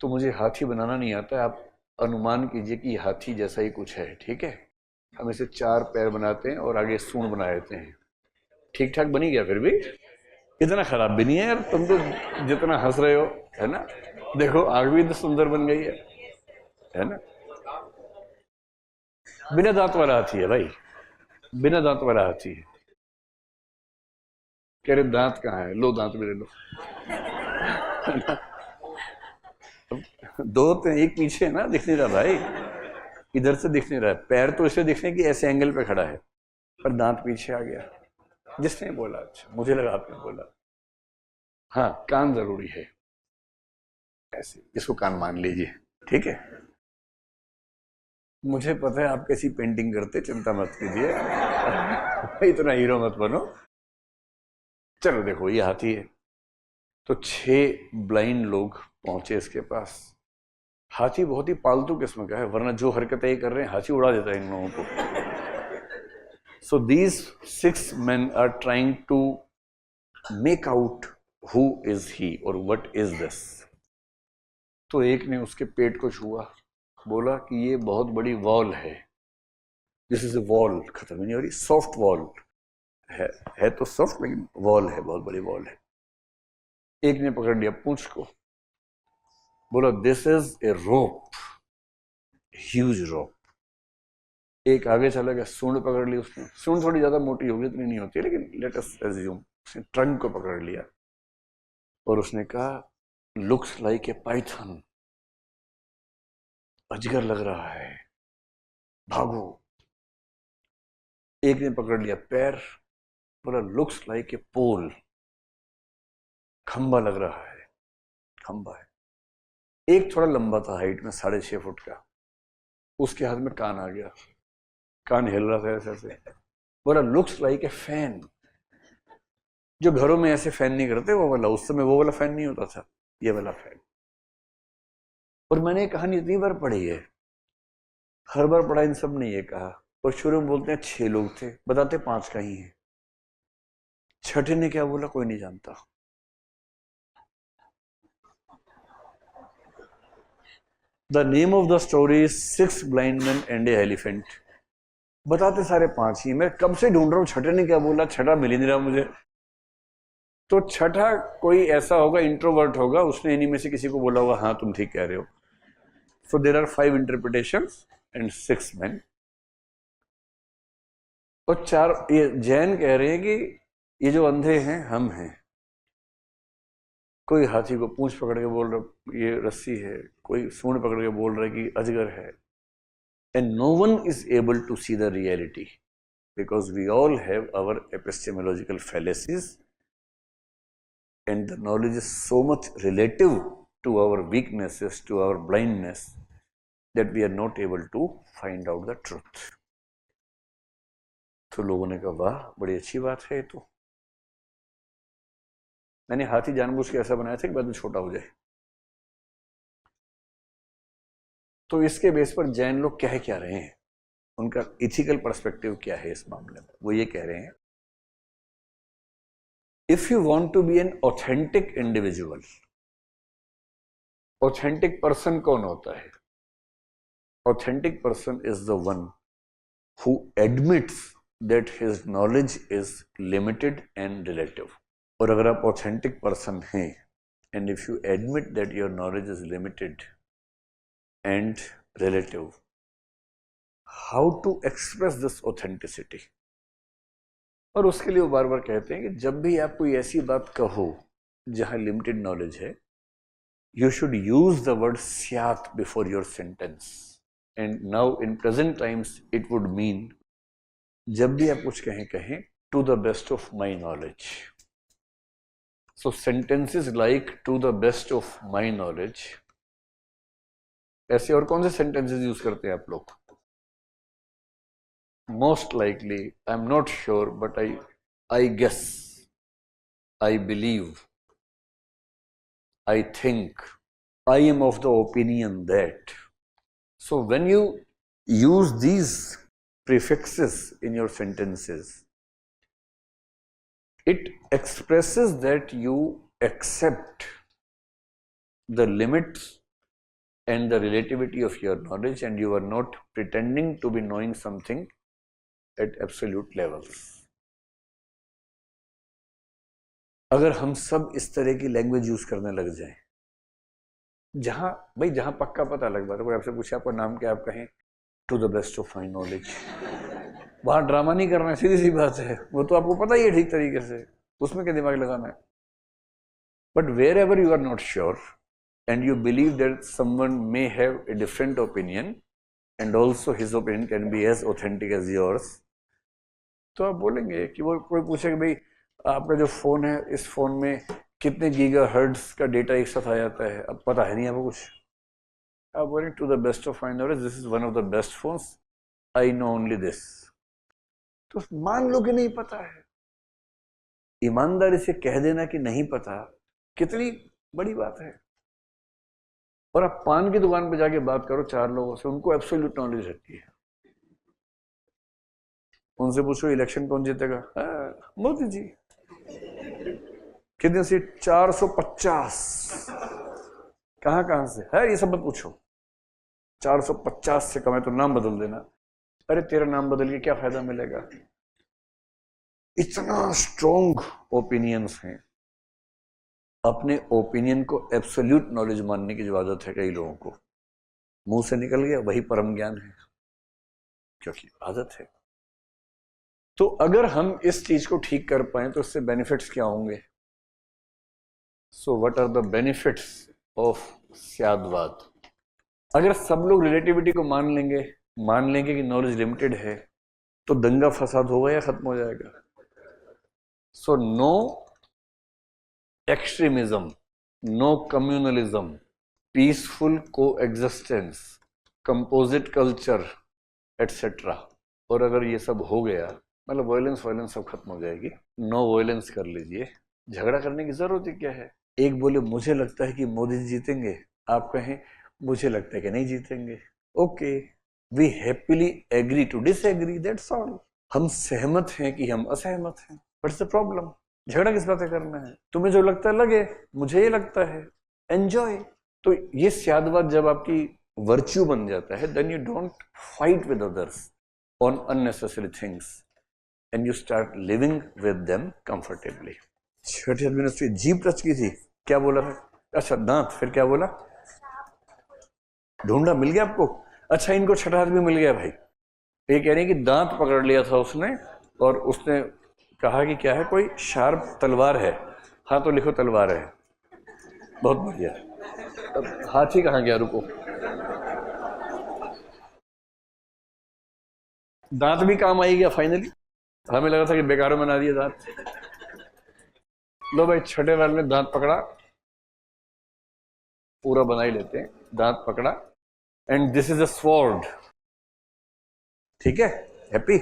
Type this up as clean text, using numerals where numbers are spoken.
तो मुझे हाथी बनाना नहीं आता, आप अनुमान कीजिए कि हाथी जैसा ही कुछ है, ठीक है। हम इसे 4 पैर बनाते हैं और आगे सूंड बना देते हैं, ठीक ठाक बनी गया। फिर भी इतना खराब भी नहीं है यार, तुम तो जितना हंस रहे हो, है ना। देखो आग भी तो सुंदर बन गई है ना। बिना दांत वाला हाथी है भाई, बिना दांत वाला हाथी है। कह रहे दांत कहाँ है, लो दांत मेरे लो। दो तो एक पीछे है ना, दिख नहीं रहा भाई, इधर से दिख नहीं रहा है। पैर तो इसे दिख रहे कि ऐसे एंगल पे खड़ा है, पर दांत पीछे आ गया। जिसने बोला, अच्छा मुझे लगा आपने बोला। हाँ कान जरूरी है, ऐसे इसको कान मान लीजिए, ठीक है। मुझे पता है आप कैसी पेंटिंग करते, चिंता मत कीजिए। इतना हीरो मत बनो। चलो देखो ये हाथी है, तो 6 ब्लाइंड लोग पहुंचे इसके पास। हाथी बहुत ही पालतू किस्म का है, वरना जो हरकतें ये कर रहे हैं हाथी उड़ा देता है इन लोगों को। So these 6 men are trying to make out who is he और व्हाट इज दिस। तो एक ने उसके पेट को छुआ, बोला कि ये बहुत बड़ी वॉल है, दिस इज ए वॉल। खत्म ही नहीं हो रही, सॉफ्ट वॉल है है तो सॉफ्ट, लेकिन वॉल है, बहुत बड़ी वॉल है। एक ने पकड़ लिया पूंछ को, बोला this is a rope, huge rope. एक आगे चला गया, सूंड पकड़ ली उसने। सूंड थोड़ी ज्यादा मोटी होगी, इतनी नहीं होती, लेकिन लेट अस एज्यूम उसने ट्रंक को पकड़ लिया और उसने कहा लुक्स लाइक ए पाइथन, अजगर लग रहा है, भागो। एक ने पकड़ लिया पैर, बोला लुक्स लाइक ए पोल, खंबा लग रहा है, खंबा है। एक थोड़ा लंबा था हाइट में, 6.5 फुट का, उसके हाथ में कान आ गया, कान हिल रहा था ऐसे ऐसे। बोला लुक्स लाइक ए फैन, जो घरों में ऐसे फैन नहीं करते वो वाला, उस समय वो वाला फैन नहीं होता था, ये वाला फैन। और मैंने ये कहानी इतनी बार पढ़ी है, हर बार पढ़ा, इन सब ने ये कहा। और शुरू में बोलते हैं 6 लोग थे, बताते 5 का ही है। छठे ने क्या बोला कोई नहीं जानता। The name of the story is 6 blind men and A elephant. बताते सारे 5 ही, मैं कब से ढूंढ रहा हूं छठे ने क्या बोला, छठा मिल ही नहीं रहा मुझे। तो छठा कोई ऐसा होगा, इंट्रोवर्ट होगा, उसने इन्हीं में से किसी को बोला होगा हाँ तुम ठीक कह रहे हो। So there are 5 interpretations and 6 men। और 4 ये जैन कह रहे हैं कि ये जो अंधे हैं हम हैं। कोई हाथी को पूंछ पकड़ के बोल रहा ये रस्सी है, कोई सूंड पकड़ के बोल रहा है कि अजगर है। And no one is able to see the reality because we all have our epistemological fallacies and the knowledge is so much relative to our weaknesses, to our blindness, that we are not able to find out the truth. तो लोगों ने कहा वाह बड़ी अच्छी बात है, तो मैंने हाथी जानबूझ के ऐसा बनाया था कि बाद में छोटा हो जाए। तो इसके बेस पर जैन लोग कह क्या रहे हैं, उनका इथिकल पर्सपेक्टिव क्या है इस मामले में। वो ये कह रहे हैं if you want to be an authentic individual, authentic person कौन होता है? Authentic person is the one who admits that his knowledge is limited and relative. और अगर आप ऑथेंटिक पर्सन हैं and if you admit that your knowledge is limited and relative, how to express this authenticity? और उसके लिए वो बार बार कहते हैं कि जब भी आप कोई ऐसी बात कहो जहां लिमिटेड नॉलेज है, you should use the word syat before your sentence. And now in present times it would mean जब भी आप कुछ कहें कहें to the best of my knowledge. So sentences like to the best of my knowledge, ऐसे और कौन से sentences यूज करते हैं आप लोग? Most likely, I'm not sure, but I guess, I believe, I think, I am of the opinion that. So when you use these prefixes in your sentences, it expresses that you accept the limits and the relativity of your knowledge, and you are not pretending to be knowing something at absolute levels. अगर हम सब इस तरह की language use करने लग जाएं, जहां पक्का पता लग बात है, कोई आपसे पूछे आपका नाम क्या, आप कहें to the best of my knowledge, वहां ड्रामा नहीं करना है, सीधी सी बात है, वो तो आपको पता ही है ठीक तरीके से, उसमें क्या दिमाग लगाना है. But wherever you are not sure and you believe that someone may have a different opinion and also his opinion can be as authentic as yours, तो आप बोलेंगे कि वो कोई पूछेगा भाई आपका जो फ़ोन है इस फ़ोन में कितने गीगाहर्ट्ज़ का डेटा एक साथ आ जाता है, अब पता है नहीं आपको कुछ, आप बोलेंगे to the best of my knowledge this is one of the best phones, I know only this. तो मान लो कि नहीं पता है. ईमानदारी से कह देना कि नहीं पता कितनी बड़ी बात है. और आप पान की दुकान पे जाके बात करो 4 लोगों से, उनको एब्सोल्यूट नॉलेज रहती है. उनसे पूछो इलेक्शन कौन जीतेगा, मोदी जी. कितने सीट, 450. कहां से है ये सब मत पूछो. 450 से कम है तो नाम बदल देना. अरे तेरा नाम बदल के क्या फायदा मिलेगा. इतना स्ट्रॉन्ग ओपिनियंस हैं. अपने ओपिनियन को एब्सोल्यूट नॉलेज मानने की जो आदत है कई लोगों को, मुंह से निकल गया वही परम ज्ञान है, क्योंकि आदत है. तो अगर हम इस चीज को ठीक कर पाए तो इससे बेनिफिट्स क्या होंगे. So what are the benefits of syadvad. अगर सब लोग रिलेटिविटी को मान लेंगे कि नॉलेज लिमिटेड है, तो दंगा फसाद होगा या खत्म हो जाएगा. So no extremism, no communalism, peaceful coexistence, composite culture, etc. और अगर ये सब हो गया, मतलब वायलेंस सब खत्म हो जाएगी. नो वायलेंस कर लीजिए. झगड़ा करने की जरूरत ही क्या है. एक बोले मुझे लगता है कि मोदी जी जीतेंगे, आप कहें मुझे लगता है कि नहीं जीतेंगे. Okay, we happily agree to disagree, that's all. हम सहमत हैं कि हम असहमत हैं. What's the problem. झगड़ा किस बात से करना है. तुम्हें जो लगता है लगे, मुझे ये लगता है, एंजॉय. तो ये स्यादवाद जब आपकी वर्च्यू बन जाता है, then you don't fight with others on unnecessary things and you start living with them comfortably. छठी मिनिस्ट्री जीप टच की थी, क्या बोला था. अच्छा दांत, फिर क्या बोला, ढूंढा मिल गया आपको. अच्छा इनको छठा हाथ भी मिल गया भाई. ये कह रहे हैं कि दांत पकड़ लिया था उसने, और उसने कहा कि क्या है, कोई शार्प तलवार है. हाँ तो लिखो तलवार है. बहुत बढ़िया. अब हाथी कहाँ गया, रुको. दांत भी काम आई गया फाइनली. हमें लगा था कि बेकारों में बना दिया दांत. लो भाई, छठे वाले ने दांत पकड़ा, पूरा बना ही लेते हैं. दांत पकड़ा and this is a sword. ठीक है, हैप्पी.